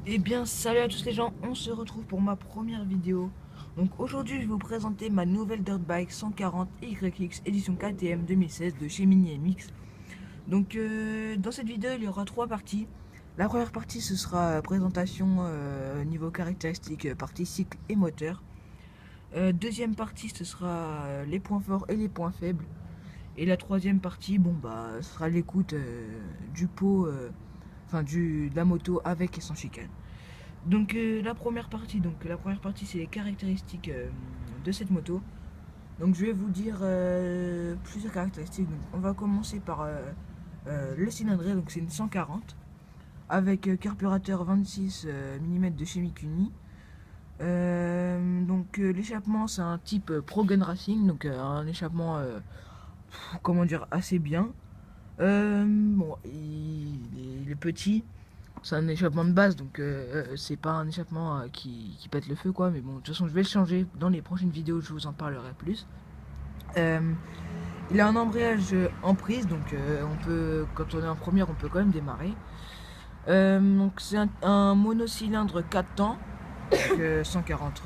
Eh bien, salut à tous les gens, on se retrouve pour ma première vidéo. Donc aujourd'hui, je vais vous présenter ma nouvelle dirt bike 140 YX édition KTM 2016 de chez Mini MX. Donc dans cette vidéo, il y aura trois parties. La première partie, ce sera présentation niveau caractéristiques, partie cycle et moteur. Deuxième partie, ce sera les points forts et les points faibles. Et la troisième partie, bon bah, ce sera l'écoute du pot, de la moto avec et sans chicane. Donc la première partie c'est les caractéristiques de cette moto. Donc je vais vous dire plusieurs caractéristiques. Donc, on va commencer par le cylindrée, donc c'est une 140 avec carburateur 26 mm de chez Mikuni. L'échappement c'est un type Pro Gun Racing, donc un échappement comment dire assez bien. Il est petit. C'est un échappement de base, donc c'est pas un échappement qui pète le feu, quoi. Mais bon, de toute façon, je vais le changer dans les prochaines vidéos, je vous en parlerai plus. Il a un embrayage en prise, donc on peut, quand on est en première, on peut quand même démarrer. Donc c'est un monocylindre 4 temps, donc 140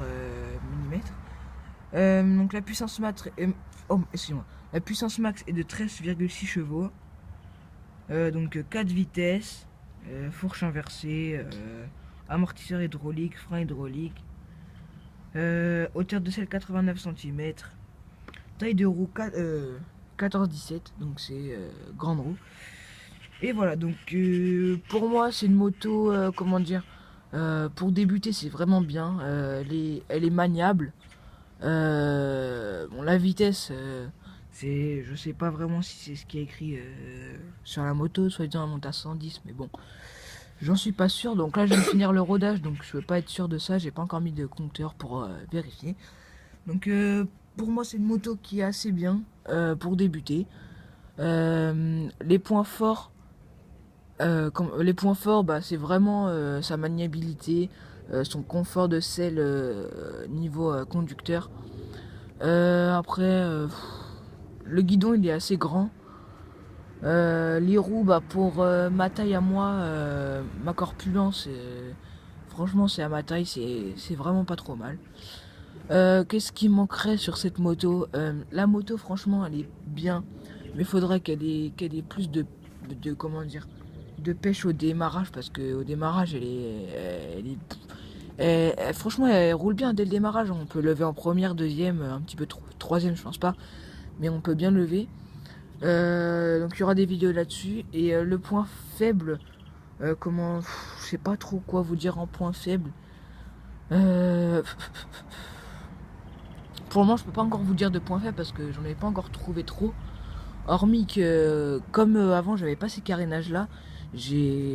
mm. Donc la puissance max la puissance max est de 13,6 chevaux. Donc 4 vitesses. Fourche inversée, amortisseur hydraulique, frein hydraulique, hauteur de selle 89 cm, taille de roue 14-17, donc c'est grande roue. Et voilà, donc pour moi c'est une moto, comment dire, pour débuter c'est vraiment bien, elle est maniable. Bon, la vitesse, je sais pas vraiment si c'est ce qui est écrit sur la moto, soit disant elle monte à 110, mais bon, j'en suis pas sûr. Donc là je vais finir le rodage, donc je peux pas être sûr de ça, j'ai pas encore mis de compteur pour vérifier. Donc pour moi c'est une moto qui est assez bien pour débuter. Les points forts, bah, c'est vraiment sa maniabilité, son confort de selle niveau conducteur. Après, le guidon il est assez grand. Les roues, bah, pour ma taille à moi, ma corpulence, franchement c'est à ma taille, c'est vraiment pas trop mal. Qu'est-ce qui manquerait sur cette moto? La moto franchement elle est bien, mais il faudrait qu'elle ait plus de comment dire, de pêche au démarrage, parce que au démarrage franchement elle roule bien dès le démarrage. On peut lever en première, deuxième, un petit peu troisième je pense pas, mais on peut bien lever. Donc il y aura des vidéos là-dessus. Et le point faible, je sais pas trop quoi vous dire en point faible. Pour le moment je peux pas encore vous dire de point faible parce que j'en ai pas encore trouvé trop. Hormis que comme avant j'avais pas ces carénages là,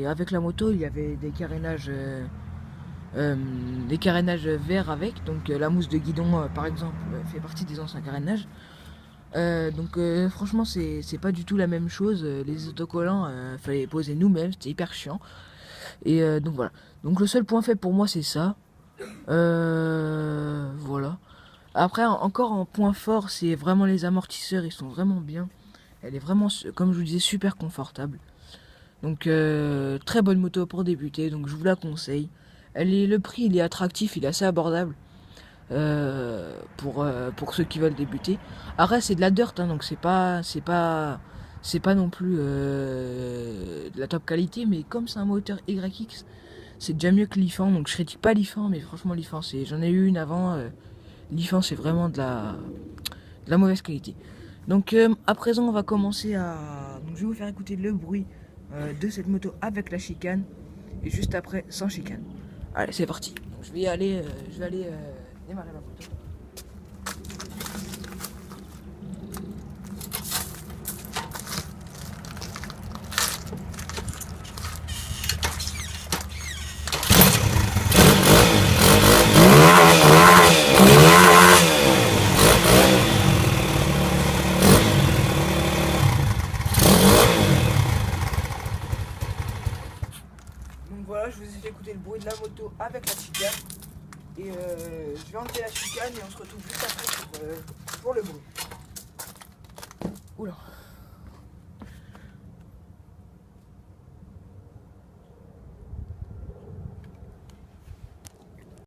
avec la moto il y avait des carénages verts avec, donc la mousse de guidon par exemple fait partie des anciens carénages. Franchement c'est pas du tout la même chose. Les autocollants fallait les poser nous-mêmes, c'était hyper chiant. Et donc voilà. Donc le seul point faible pour moi c'est ça. Voilà. Après encore en point fort c'est vraiment les amortisseurs, ils sont vraiment bien. Elle est vraiment, comme je vous disais, super confortable. Donc très bonne moto pour débuter, donc je vous la conseille. Le prix il est attractif, il est assez abordable. Pour ceux qui veulent débuter. Après c'est de la dirt, hein, donc c'est pas non plus de la top qualité, mais comme c'est un moteur YX, c'est déjà mieux que l'Ifan. Donc je critique pas l'Ifan, mais franchement l'Ifan j'en ai eu une avant. L'Ifan c'est vraiment de la mauvaise qualité. Donc à présent on va commencer donc je vais vous faire écouter le bruit de cette moto avec la chicane, et juste après sans chicane. Allez c'est parti. Donc, je vais aller démarrer la moto. Donc voilà, je vous ai fait écouter le bruit de la moto avec la chicane. Et je vais enlever la chicane et on se retrouve juste après pour le bruit. Oula.